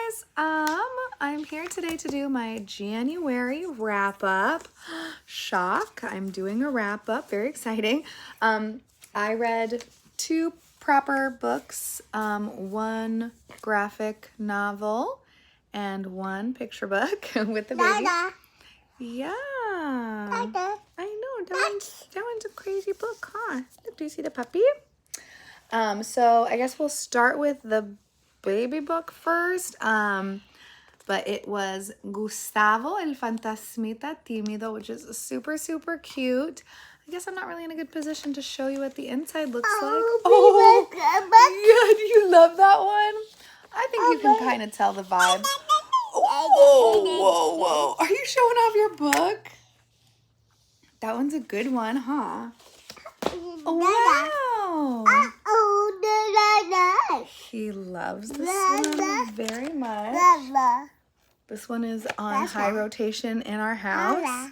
guys, I'm here today to do my January wrap up. Shock, I'm doing a wrap up, very exciting. I read 2 proper books, 1 graphic novel and 1 picture book with the baby. Dada. Yeah. Dada. I know, that one's a crazy book, huh? Look, do you see the puppy? So I guess we'll start with the baby book first. But it was Gustavo el Fantasmita Tímido, which is super, super cute. I guess I'm not really in a good position to show you what the inside looks like. Oh, yeah, do you love that one? I think you can kind of tell the vibe. Whoa, whoa, whoa. Are you showing off your book? That one's a good one, huh? Oh, wow. He loves this one very much. This one is on high rotation in our house.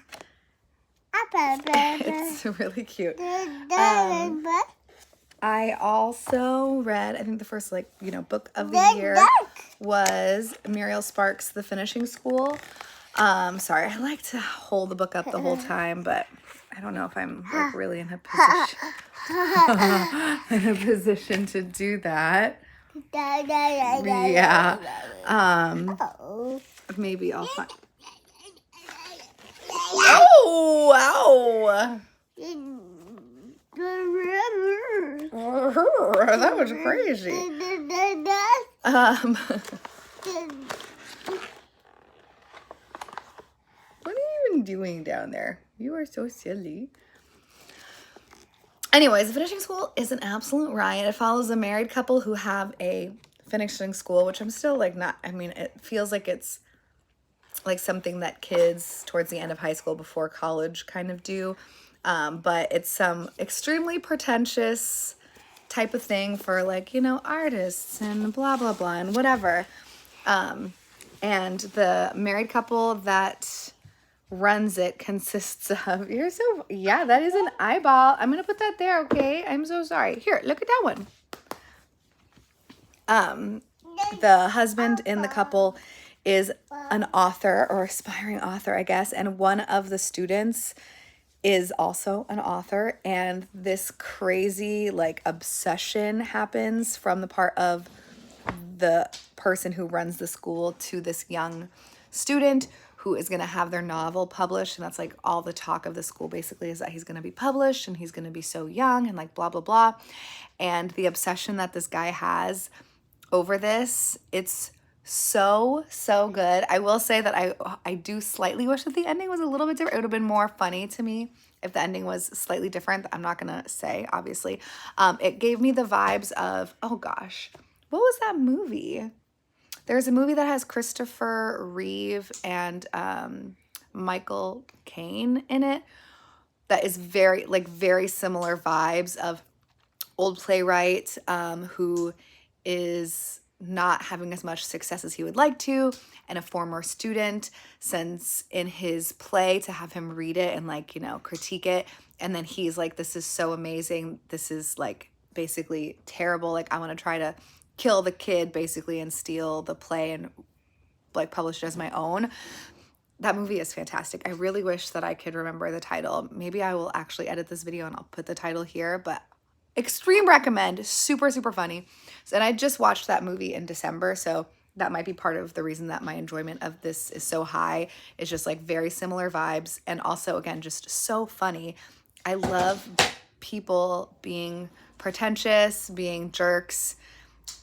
It's really cute. I also read, I think the first book of the year was Muriel Sparks' The Finishing School. Sorry, I like to hold the book up the whole time, but I don't know if I'm really in a position to do that. Yeah. Maybe I'll find. Oh, wow. That was crazy. What are you even doing down there? You are so silly. Anyways, The Finishing School is an absolute riot. It follows a married couple who have a finishing school, which I'm still not, it feels like it's like something that kids towards the end of high school before college kind of do. But it's some extremely pretentious type of thing for artists and blah, blah, blah, and whatever. And the married couple that runs it consists of, that is an eyeball. I'm going to put that there, okay? I'm so sorry. Here, look at that one. The husband in the couple is an author or aspiring author, I guess. And one of the students is also an author. And this crazy obsession happens from the part of the person who runs the school to this young student who is going to have their novel published. And that's all the talk of the school basically is that he's going to be published and he's going to be so young and blah, blah, blah. And the obsession that this guy has over this, it's so good. I will say that I do slightly wish that the ending was a little bit different. It would have been more funny to me if the ending was slightly different. I'm not going to say, obviously. It gave me the vibes of, oh gosh, what was that movie? There's a movie that has Christopher Reeve and Michael Caine in it that is very similar vibes of old playwright who is not having as much success as he would like to, and a former student sends in his play to have him read it and critique it, and then he's like, this is so amazing, this is basically terrible, I want to try to kill the kid basically and steal the play and publish it as my own. That movie is fantastic. I really wish that I could remember the title. Maybe I will actually edit this video and I'll put the title here, but extreme recommend. Super, super funny. And I just watched that movie in December, so that might be part of the reason that my enjoyment of this is so high. It's just very similar vibes, and also again just so funny. I love people being pretentious, being jerks,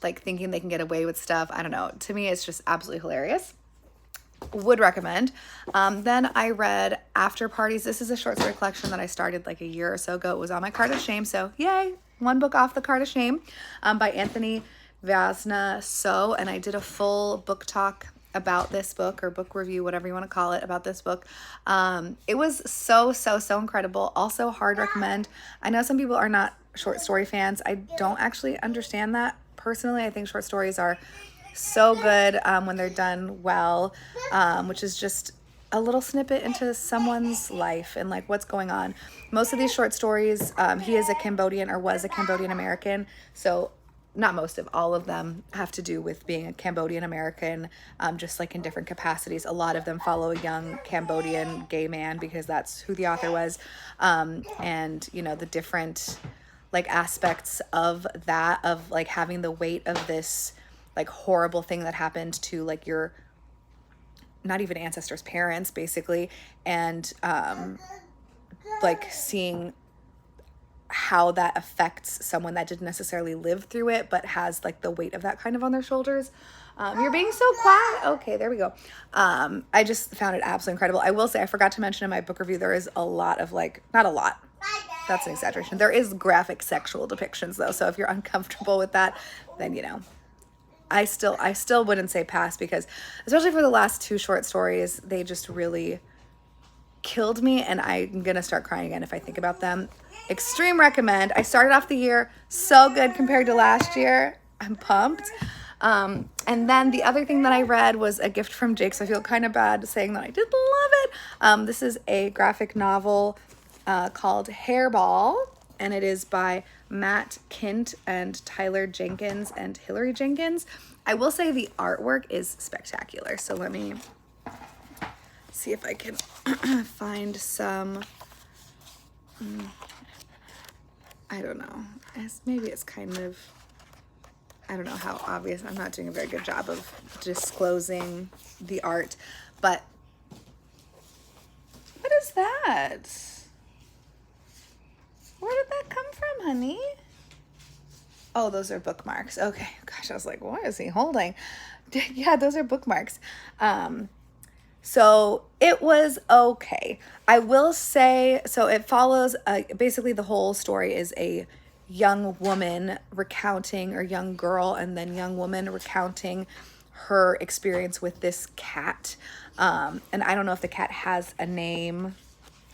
thinking they can get away with stuff. I don't know. To me, it's just absolutely hilarious. Would recommend. Then I read After Parties. This is a short story collection that I started a year or so ago. It was on my card of shame, so yay, 1 book off the card of shame, by Anthony Vasna. And I did a full book talk about this book, or book review, whatever you want to call it, about this book. It was so incredible. Also hard recommend. I know some people are not short story fans. I don't actually understand that personally. I think short stories are so good when they're done well, which is just a little snippet into someone's life and what's going on. Most of these short stories, he is a Cambodian, or was a Cambodian American, so not most of, all of them have to do with being a Cambodian American, just like in different capacities. A lot of them follow a young Cambodian gay man because that's who the author was. And, you know, the different like aspects of that, of like having the weight of this like horrible thing that happened to like your, not even ancestors' parents, basically. And like seeing how that affects someone that didn't necessarily live through it, but has like the weight of that kind of on their shoulders. You're being so quiet. Okay, there we go. I just found it absolutely incredible. I will say, I forgot to mention in my book review, there is a lot of like, not a lot, that's an exaggeration. There is graphic sexual depictions though. So if you're uncomfortable with that, then, you know, I still wouldn't say pass, because especially for the last 2 short stories, they just really killed me, and I'm gonna start crying again if I think about them. Extreme recommend. I started off the year so good compared to last year. I'm pumped. And then the other thing that I read was A Gift from Jake, so I feel kind of bad saying that I did love it. This is a graphic novel called Hairball, and it is by Matt Kint and Tyler Jenkins and Hillary Jenkins. I will say the artwork is spectacular, so let me see if I can find some, I don't know, maybe it's kind of, I don't know how obvious, I'm not doing a very good job of disclosing the art, but what is that? Where did that come from, honey? Oh, those are bookmarks. Okay, gosh, I was like, what is he holding? Yeah, those are bookmarks. So it was okay. I will say, so it follows, basically the whole story is a young woman recounting, or young girl and then young woman recounting her experience with this cat. And I don't know if the cat has a name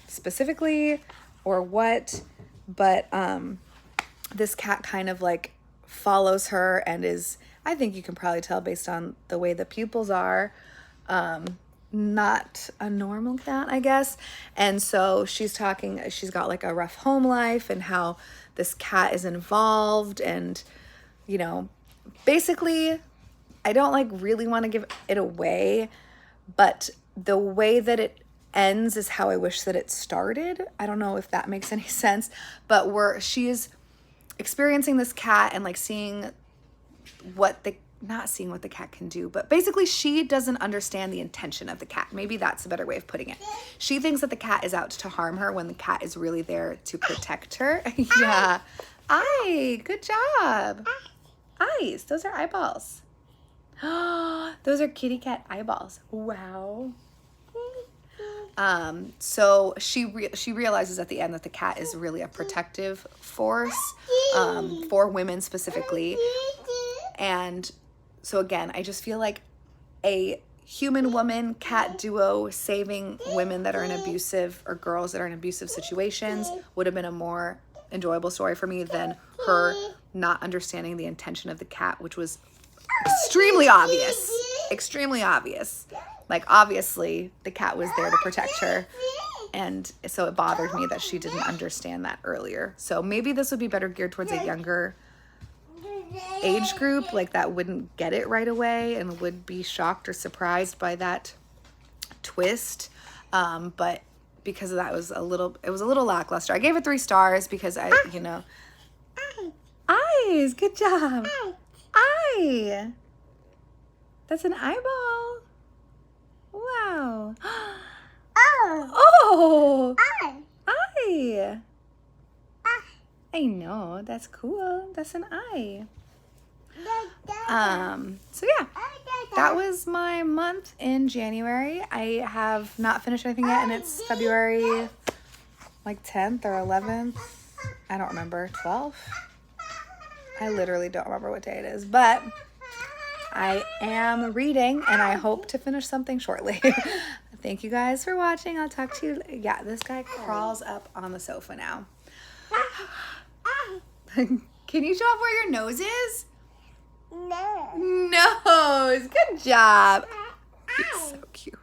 specifically or what, but this cat kind of like follows her and is, I think you can probably tell based on the way the pupils are, not a normal cat, I guess. And so she's talking, she's got like a rough home life and how this cat is involved, and, you know, basically I don't like really want to give it away, but the way that it ends is how I wish that it started. I don't know if that makes any sense, but she's experiencing this cat and like seeing not seeing what the cat can do, but basically she doesn't understand the intention of the cat. Maybe that's a better way of putting it. She thinks that the cat is out to harm her when the cat is really there to protect her. Yeah. Aye, good job. Eyes, those are eyeballs. Those are kitty cat eyeballs. Wow. So she realizes at the end that the cat is really a protective force, for women specifically. And so again, I just feel like a human woman cat duo saving women that are in abusive, or girls that are in abusive situations, would have been a more enjoyable story for me than her not understanding the intention of the cat, which was extremely obvious. Like, obviously the cat was there to protect her, and so it bothered me that she didn't understand that earlier. So maybe this would be better geared towards a younger age group, like that wouldn't get it right away and would be shocked or surprised by that twist. But because of that, it was a little lackluster. I gave it 3 stars because you know, eyes, good job. Eye, that's an eyeball. Wow. Oh, eye. I know, that's cool. That's an eye. So yeah, that was my month in January. I have not finished anything yet, and it's February like 10th or 11th. I don't remember. 12th. I literally don't remember what day it is, but I am reading, and I hope to finish something shortly. Thank you guys for watching. I'll talk to you. Yeah, this guy crawls up on the sofa now. Can you show off where your nose is? No. Nose. Good job. He's so cute.